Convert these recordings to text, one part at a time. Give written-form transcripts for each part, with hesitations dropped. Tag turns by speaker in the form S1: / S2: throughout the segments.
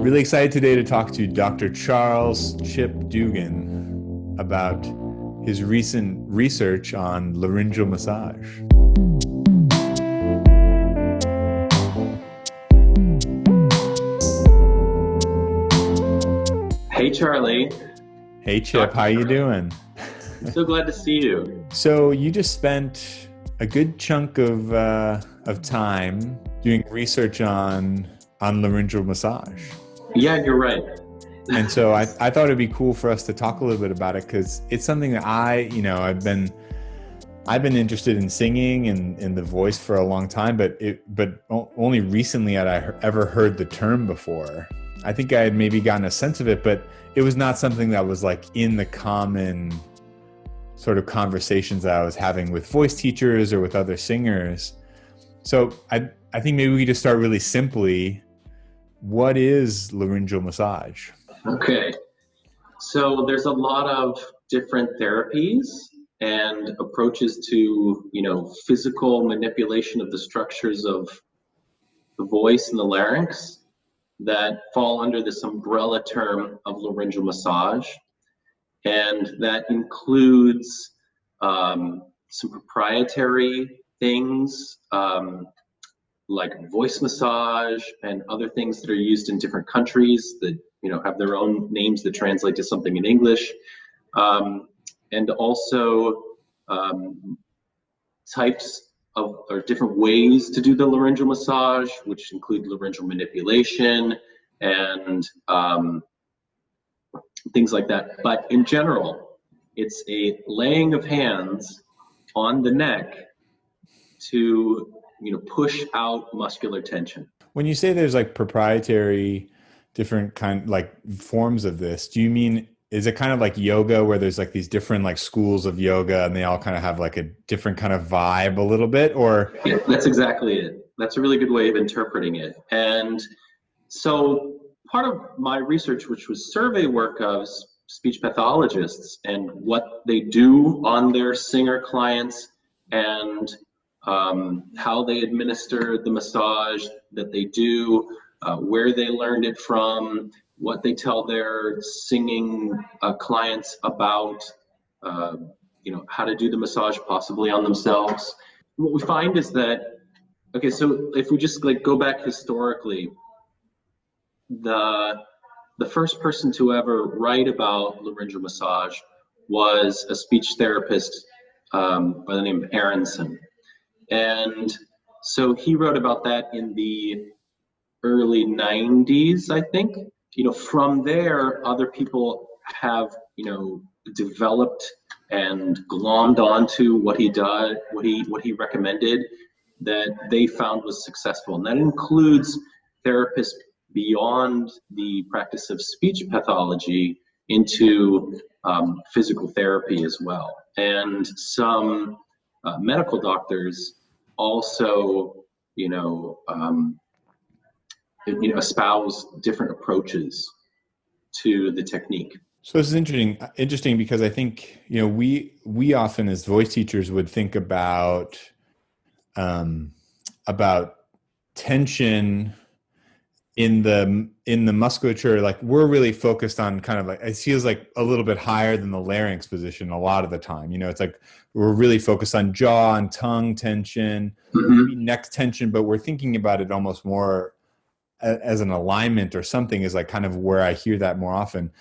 S1: Really excited today to talk to Dr. Charles Chip Dugan about his recent research on laryngeal massage.
S2: Hey, Charlie.
S1: Hey, Chip. How you doing?
S2: I'm so glad to see you.
S1: So you just spent a good chunk of time doing research on laryngeal massage.
S2: Yeah, you're right.
S1: And so I thought it'd be cool for us to talk a little bit about it because it's something that I've been interested in singing and in the voice for a long time, but only recently had I ever heard the term before. I think I had maybe gotten a sense of it, but it was not something that was like in the common sort of conversations that I was having with voice teachers or with other singers. So I think maybe we could just start really simply. What is laryngeal massage?
S2: Okay. So there's a lot of different therapies and approaches to, physical manipulation of the structures of the voice and the larynx that fall under this umbrella term of laryngeal massage. And that includes some proprietary things, like voice massage and other things that are used in different countries that have their own names that translate to something in English, and also types of or different ways to do the laryngeal massage, which include laryngeal manipulation and things like that. But in general, it's a laying of hands on the neck to push out muscular tension.
S1: When you say there's like proprietary different kind like forms of this, do you mean, is it kind of like yoga where there's like these different like schools of yoga and they all kind of have like a different kind of vibe a little bit, or?
S2: Yeah, that's exactly it. That's a really good way of interpreting it. And so part of my research, which was survey work of speech pathologists and what they do on their singer clients and how they administer the massage that they do, where they learned it from, what they tell their singing clients about, how to do the massage possibly on themselves. What we find is that, okay, so if we just like go back historically, the first person to ever write about laryngeal massage was a speech therapist by the name of Aronson. And so he wrote about that in the early 90s, I think. From there, other people have, developed and glommed onto what he did, what he recommended that they found was successful. And that includes therapists beyond the practice of speech pathology into physical therapy as well. And some medical doctors also, espouse different approaches to the technique.
S1: So this is interesting because I think, we often as voice teachers would think about tension in the musculature. Like we're really focused on kind of like, it feels like a little bit higher than the larynx position a lot of the time. It's like we're really focused on jaw and tongue tension, maybe neck tension, but we're thinking about it almost more as an alignment or something is like kind of where I hear that more often.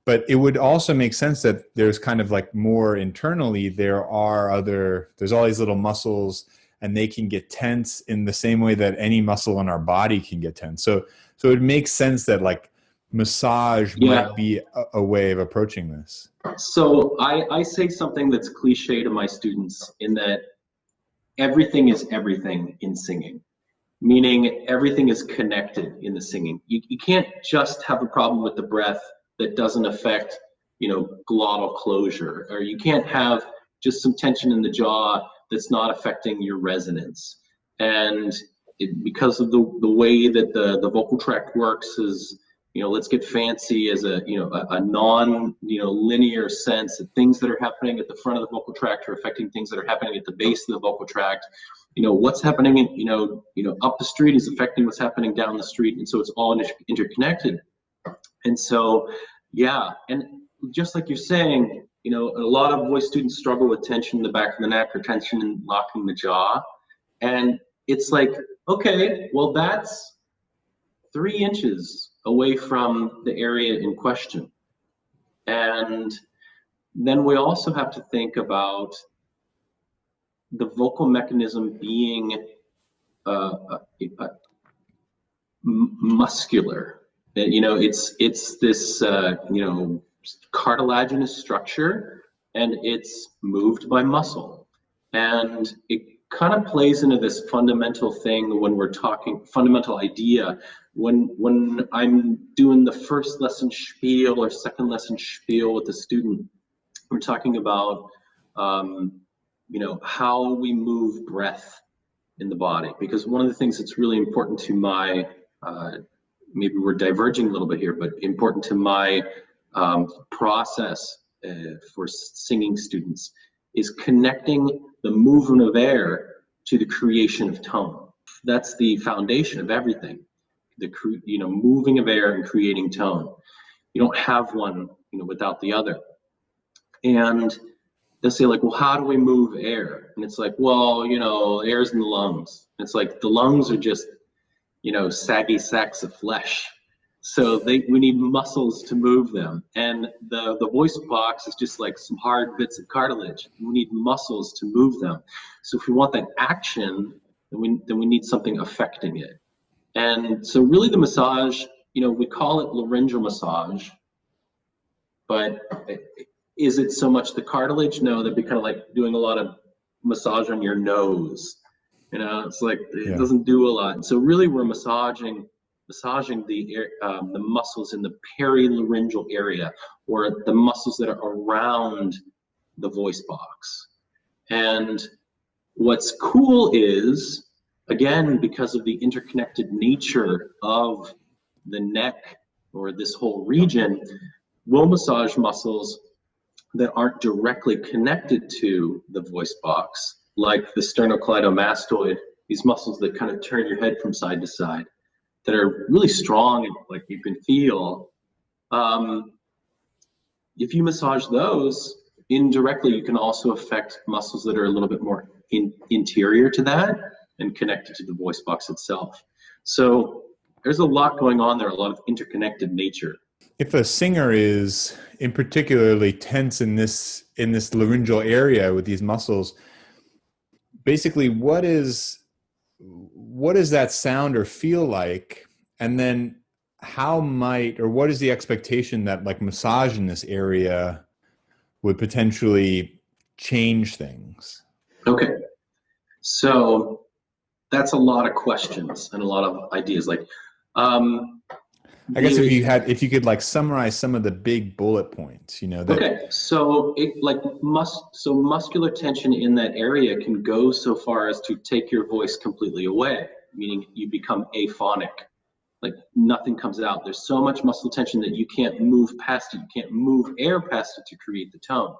S1: But it would also make sense that there's kind of like more internally, there's all these little muscles and they can get tense in the same way that any muscle in our body can get tense. So it makes sense that like massage might be a way of approaching this.
S2: So I say something that's cliche to my students in that everything is everything in singing, meaning everything is connected in the singing. You can't just have a problem with the breath that doesn't affect, glottal closure, or you can't have just some tension in the jaw that's not affecting your resonance. And because of the way that the vocal tract works is, let's get fancy as a non, linear sense that things that are happening at the front of the vocal tract are affecting things that are happening at the base of the vocal tract. What's happening in, up the street is affecting what's happening down the street. And so it's all interconnected. And so, yeah, and just like you're saying, you know, a lot of voice students struggle with tension in the back of the neck or tension in locking the jaw. And it's like, okay, well, that's 3 inches away from the area in question. And then we also have to think about the vocal mechanism being muscular. You know, it's this you know, cartilaginous structure, and it's moved by muscle, and it kind of plays into this fundamental thing when we're talking fundamental idea. When I'm doing the first lesson spiel or second lesson spiel with the student, we're talking about you know, how we move breath in the body, because one of the things that's really important to my maybe we're diverging a little bit here, but important to my process for singing students is connecting the movement of air to the creation of tone. That's the foundation of everything. The you know, moving of air and creating tone. You don't have one, you know, without the other. And they'll say, like, well, how do we move air? And it's like, well, you know, air's in the lungs. It's like the lungs are just, you know, saggy sacks of flesh. So we need muscles to move them. And the voice box is just like some hard bits of cartilage. We need muscles to move them. So if we want that action, then we need something affecting it. And so really the massage, you know, we call it laryngeal massage, but is it so much the cartilage? No, that'd be kind of like doing a lot of massage on your nose. You know, it's like it doesn't do a lot. And so really, we're massaging the muscles in the perilaryngeal area, or the muscles that are around the voice box. And what's cool is, again, because of the interconnected nature of the neck or this whole region, we'll massage muscles that aren't directly connected to the voice box, like the sternocleidomastoid, these muscles that kind of turn your head from side to side, that are really strong and like you can feel. If you massage those indirectly, you can also affect muscles that are a little bit more interior to that and connected to the voice box itself. So there's a lot going on there, a lot of interconnected nature.
S1: If a singer is in particularly tense in this laryngeal area with these muscles, basically what does that sound or feel like? And then what is the expectation that like massage in this area would potentially change things?
S2: Okay. So that's a lot of questions and a lot of ideas. Like,
S1: I guess if you could like summarize some of the big bullet points, you know.
S2: Okay, so muscular tension in that area can go so far as to take your voice completely away, meaning you become aphonic, like nothing comes out. There's so much muscle tension that you can't move past it. You can't move air past it to create the tone.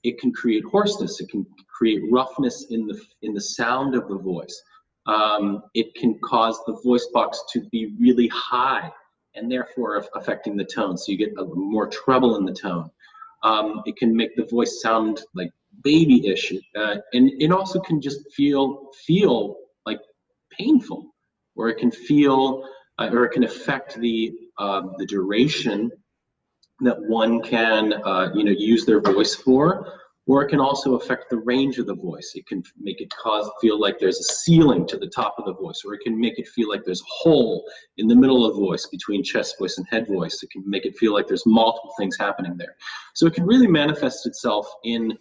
S2: It can create hoarseness. It can create roughness in the sound of the voice. It can cause the voice box to be really high and therefore affecting the tone. So you get more treble in the tone. It can make the voice sound like babyish, and it also can just feel like painful, or it can feel, or it can affect the duration that one can use their voice for. Or it can also affect the range of the voice. It can make it feel like there's a ceiling to the top of the voice, or it can make it feel like there's a hole in the middle of the voice between chest voice and head voice. It can make it feel like there's multiple things happening there. So it can really manifest itself in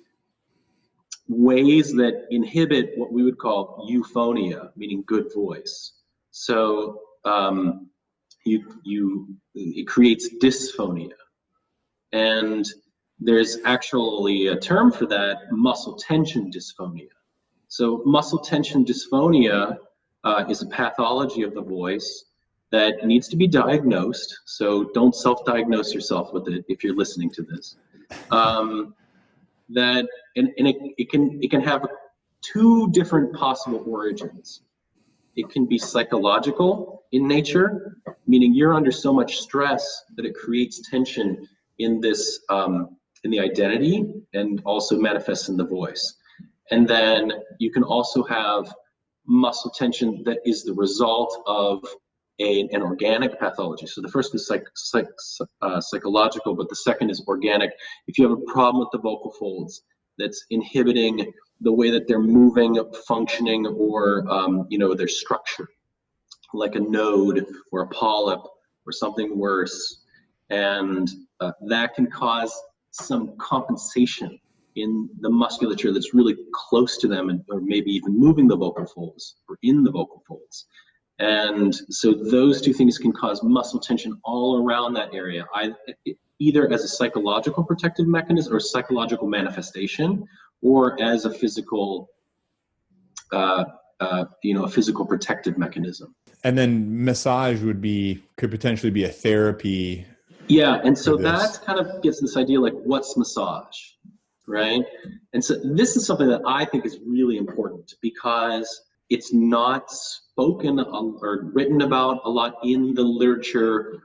S2: ways that inhibit what we would call euphonia, meaning good voice. So it creates dysphonia. And there's actually a term for that, muscle tension dysphonia. So muscle tension dysphonia is a pathology of the voice that needs to be diagnosed. So don't self-diagnose yourself with it if you're listening to this. It can have two different possible origins. It can be psychological in nature, meaning you're under so much stress that it creates tension in this, in the identity, and also manifests in the voice. And then you can also have muscle tension that is the result of an organic pathology. So the first is psychological, but the second is organic. If you have a problem with the vocal folds that's inhibiting the way that they're moving, functioning, or their structure, like a node or a polyp or something worse, and that can cause some compensation in the musculature that's really close to them, or maybe even moving the vocal folds or in the vocal folds. And so those two things can cause muscle tension all around that area, either as a psychological protective mechanism or psychological manifestation, or as a physical, a physical protective mechanism.
S1: And then massage could potentially be a therapy.
S2: Yeah, and so that kind of gets this idea, like, what's massage, right? And so this is something that I think is really important, because it's not spoken or written about a lot in the literature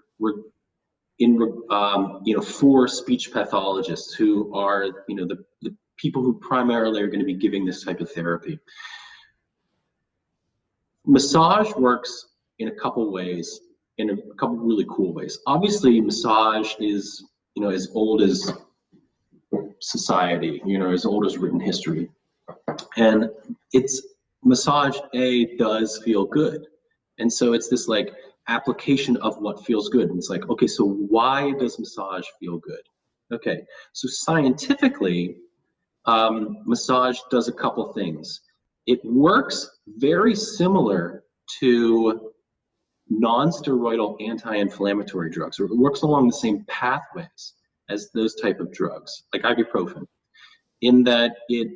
S2: for speech pathologists, who are the people who primarily are going to be giving this type of therapy. Massage works in a couple ways, in a couple really cool ways. Obviously, massage is as old as society, as old as written history, and massage does feel good. And so it's this like application of what feels good. And it's like, okay, so why does massage feel good? Okay, so scientifically, massage does a couple things. It works very similar to non-steroidal anti-inflammatory drugs, or it works along the same pathways as those type of drugs, like ibuprofen, in that it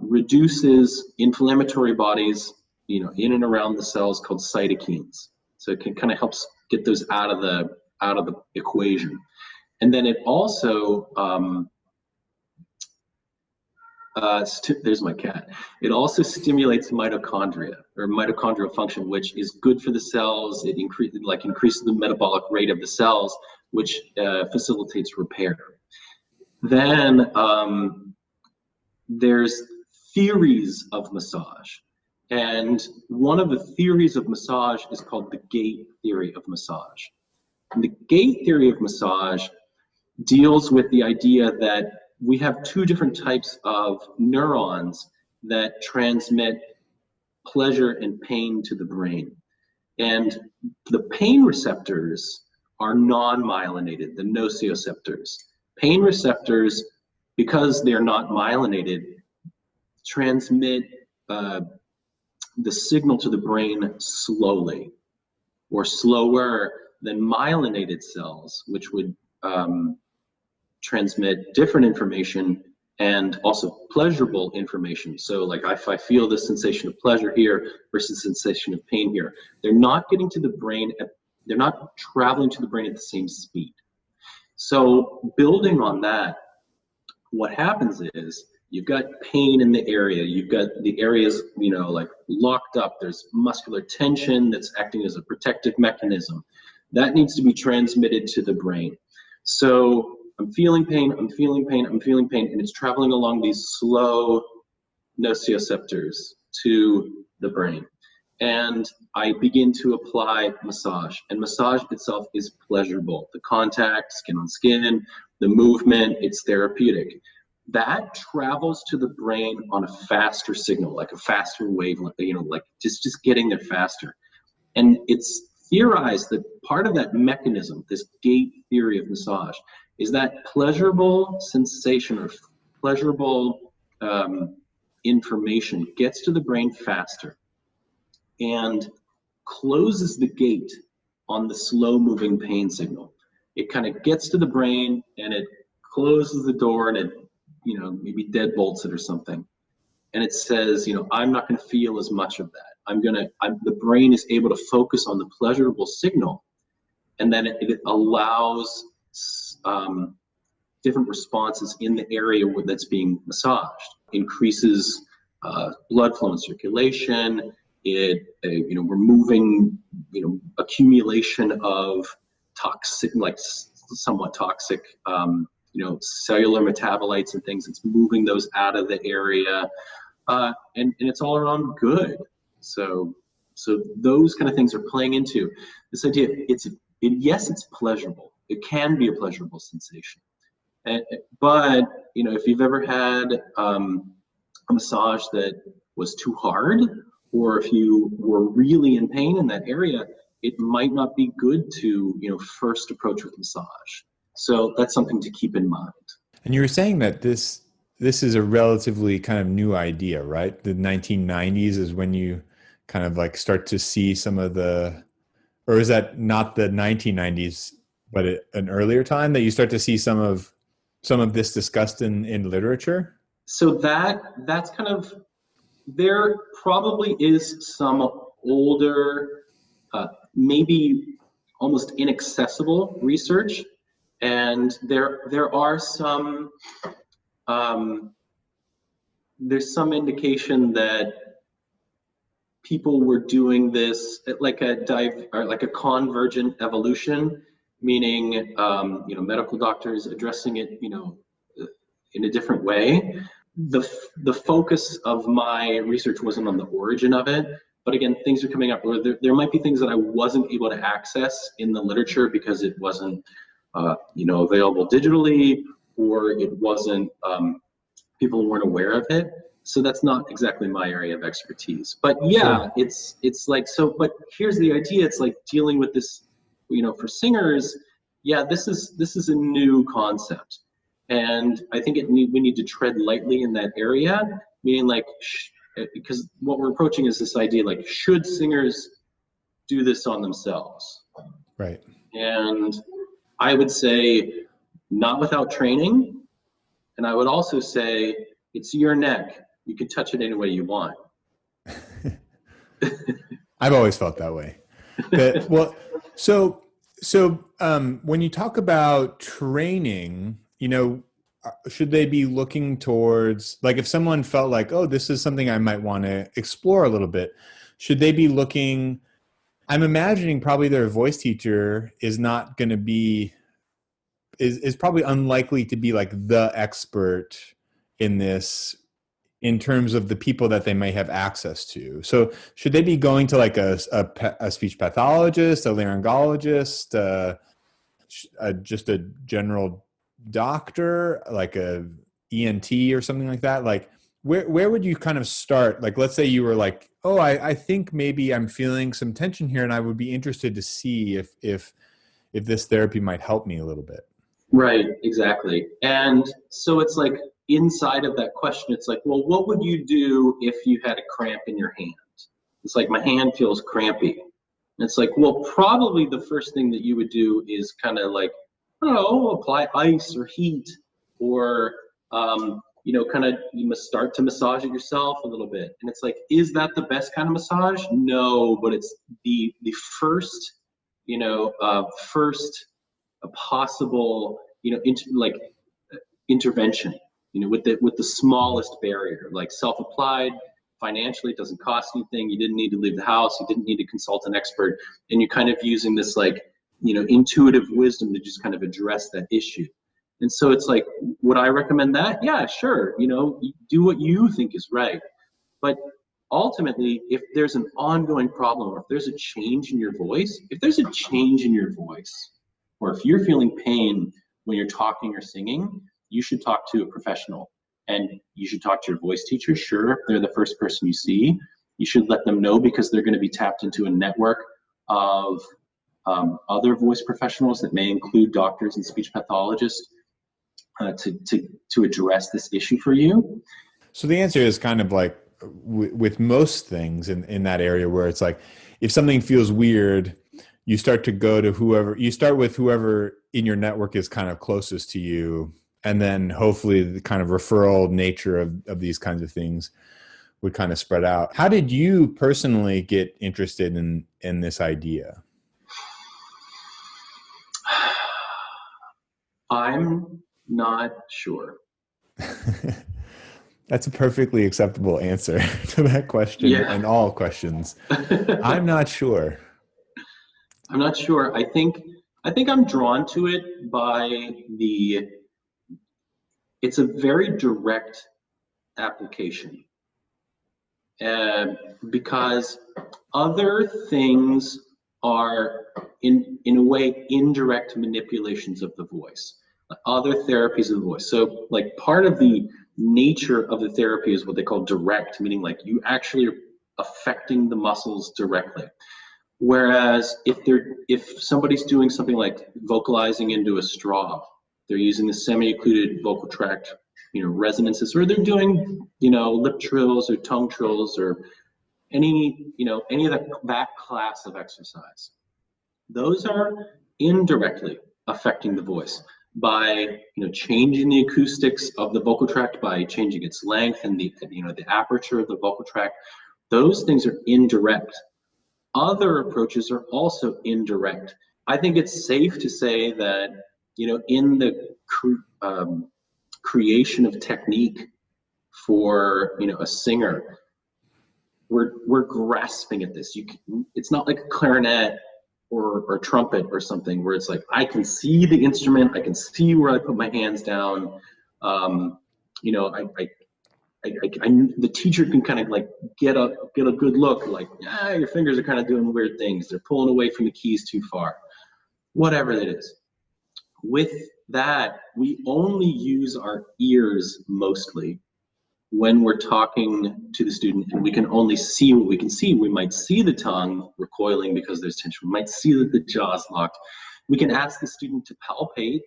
S2: reduces inflammatory bodies, in and around the cells, called cytokines. So it can kind of helps get those out of the equation. And then it also there's my cat. It also stimulates mitochondria, or mitochondrial function, which is good for the cells. It increases the metabolic rate of the cells, which facilitates repair. Then there's theories of massage. And one of the theories of massage is called the gate theory of massage. And the gate theory of massage deals with the idea that we have two different types of neurons that transmit pleasure and pain to the brain. And the pain receptors are non-myelinated, the nociceptors. Pain receptors, because they're not myelinated, transmit the signal to the brain slowly, or slower than myelinated cells, which would transmit different information, and also pleasurable information. So like if I feel the sensation of pleasure here versus sensation of pain here, they're not getting to the brain, they're not traveling to the brain at the same speed. So building on that, what happens is you've got pain in the area, you've got the areas, like locked up, there's muscular tension that's acting as a protective mechanism. That needs to be transmitted to the brain. So I'm feeling pain, I'm feeling pain, I'm feeling pain, and it's traveling along these slow nociceptors to the brain. And I begin to apply massage, and massage itself is pleasurable. The contact, skin on skin, the movement, it's therapeutic. That travels to the brain on a faster signal, like a faster wavelength, like just getting there faster. And it's theorized that part of that mechanism, this gate theory of massage, is that pleasurable sensation or pleasurable information gets to the brain faster and closes the gate on the slow moving pain signal. It kind of gets to the brain and it closes the door, and it maybe deadbolts it or something. And it says, I'm not going to feel as much of that. The brain is able to focus on the pleasurable signal, and then it allows different responses in the area that's being massaged. Increases blood flow and circulation. We're moving accumulation of toxic, like somewhat toxic, cellular metabolites and things. It's moving those out of the area, and it's all around good. So those kind of things are playing into this idea. Yes, it's pleasurable. It can be a pleasurable sensation, but if you've ever had a massage that was too hard, or if you were really in pain in that area, it might not be good to first approach with massage. So that's something to keep in mind.
S1: And you were saying that this is a relatively kind of new idea, right? The 1990s is when you kind of like start to see some of or is that not the 1990s, but an earlier time that you start to see some of this discussed in literature?
S2: So that's kind of, there probably is some older, maybe almost inaccessible research, and there are some there's some indication that people were doing this like a convergent evolution, meaning medical doctors addressing it in a different way. The focus of my research wasn't on the origin of it, but again, things are coming up where there might be things that I wasn't able to access in the literature because it wasn't available digitally, or it wasn't people weren't aware of it. So that's not exactly my area of expertise. But yeah, sure. It's like, so, but here's the idea. It's like dealing with this, for singers. Yeah, this is a new concept. And I think we need to tread lightly in that area, meaning like, because what we're approaching is this idea, like, should singers do this on themselves?
S1: Right.
S2: And I would say not without training. And I would also say it's your neck. You can touch it any way you want.
S1: I've always felt that way. Well, so when you talk about training, should they be looking towards, like, if someone felt like, oh, this is something I might want to explore a little bit, should they be looking, I'm imagining probably their voice teacher is not going to be, is probably unlikely to be like the expert in this in terms of the people that they may have access to. So should they be going to like a speech pathologist, a laryngologist, just a general doctor, like a ENT or something like that? Like where would you kind of start? Like, let's say you were like, oh, I think maybe I'm feeling some tension here and I would be interested to see if this therapy might help me a little bit.
S2: Right, exactly. And so it's like, inside of that question, it's like, well, what would you do if you had a cramp in your hand? It's like, my hand feels crampy. And it's like, well, probably the first thing that you would do is kind of like, I don't know, apply ice or heat, or you must start to massage it yourself a little bit. And it's like, is that the best kind of massage? No, but it's the first, a possible, intervention, with the smallest barrier, like self-applied. Financially, it doesn't cost anything. You didn't need to leave the house. You didn't need to consult an expert, and you're kind of using this intuitive wisdom to just kind of address that issue. And so it's like, would I recommend that? Yeah, sure. Do what you think is right. But ultimately, if there's an ongoing problem, or if there's a change in your voice, or if you're feeling pain when you're talking or singing, you should talk to a professional, and you should talk to your voice teacher. Sure, they're the first person you see. You should let them know, because they're going to be tapped into a network of other voice professionals that may include doctors and speech pathologists to address this issue for you.
S1: So the answer is kind of like with most things in that area, where it's like, if something feels weird, you start to go to whoever in your network is kind of closest to you. And then hopefully the kind of referral nature of these kinds of things would kind of spread out. How did you personally get interested in this idea?
S2: I'm not sure.
S1: That's a perfectly acceptable answer to that question, yeah. And all questions. I'm not sure.
S2: I'm not sure. I think I'm drawn to it by it's a very direct application. Because other things are in a way indirect manipulations of the voice, other therapies of the voice. So like part of the nature of the therapy is what they call direct, meaning like you actually are affecting the muscles directly. Whereas if somebody's doing something like vocalizing into a straw, they're using the semi-occluded vocal tract, resonances, or they're doing, lip trills or tongue trills or any of that class of exercise. Those are indirectly affecting the voice by, changing the acoustics of the vocal tract, by changing its length and the aperture of the vocal tract. Those things are indirect. Other approaches are also indirect. I think it's safe to say that, in the creation of technique for, a singer, we're grasping at this. It's not like a clarinet or trumpet or something where it's like I can see the instrument, I can see where I put my hands down. The teacher can kind of like get a good look, like, your fingers are kind of doing weird things. They're pulling away from the keys too far. Whatever it is. With that, we only use our ears mostly when we're talking to the student, and we can only see what we can see. We might see the tongue recoiling because there's tension. We might see that the jaw's locked. We can ask the student to palpate,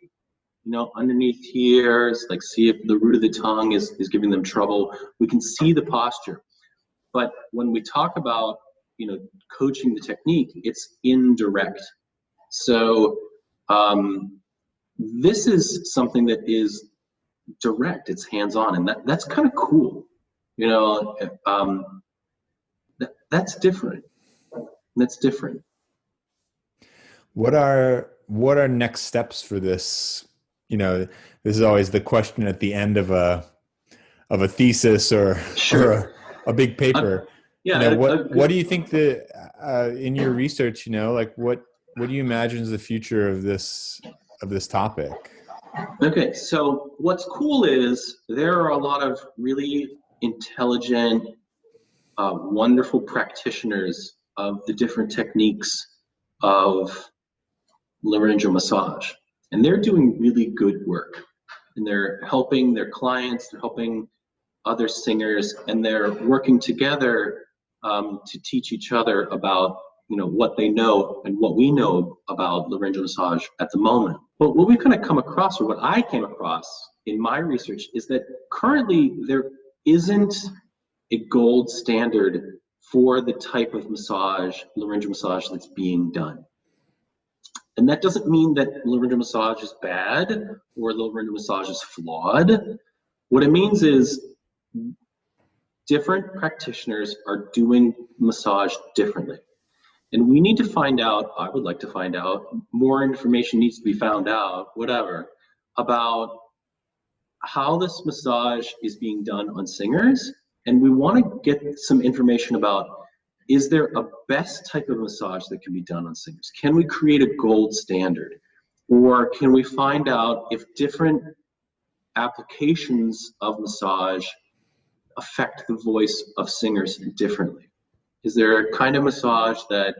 S2: underneath here, like see if the root of the tongue is giving them trouble. We can see the posture. But when we talk about, coaching the technique, it's indirect. So this is something that is direct, it's hands-on, and that's kind of cool. That's different.
S1: What are next steps for this? This is always the question at the end of a thesis or a big paper. What do you think in your research, like what do you imagine is the future of this topic?
S2: Okay, so what's cool is there are a lot of really intelligent, wonderful practitioners of the different techniques of laryngeal massage, and they're doing really good work, and they're helping their clients, they're helping other singers, and they're working together to teach each other about what they know and what we know about laryngeal massage at the moment. But what we've kind of come across, or what I came across in my research, is that currently there isn't a gold standard for the type of massage, laryngeal massage, that's being done. And that doesn't mean that laryngeal massage is bad or laryngeal massage is flawed. What it means is different practitioners are doing massage differently. And we need to find out, I would like to find out, more information needs to be found out, whatever, about how this massage is being done on singers. And we want to get some information about, is there a best type of massage that can be done on singers? Can we create a gold standard? Or can we find out if different applications of massage affect the voice of singers differently? Is there a kind of massage that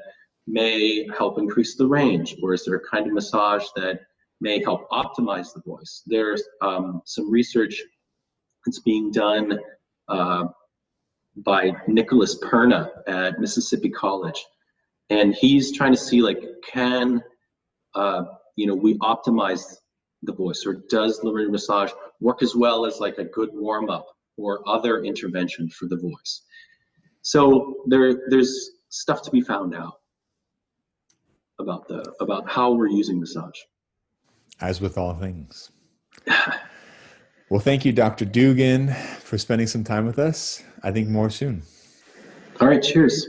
S2: may help increase the range, or is there a kind of massage that may help optimize the voice? There's some research that's being done by Nicholas Perna at Mississippi College, and he's trying to see, like, can we optimize the voice, or does laryngeal massage work as well as like a good warm-up or other intervention for the voice? So there's stuff to be found out about how we're using massage.
S1: As with all things. Well, thank you, Dr. Dugan, for spending some time with us. I think more soon.
S2: All right, cheers.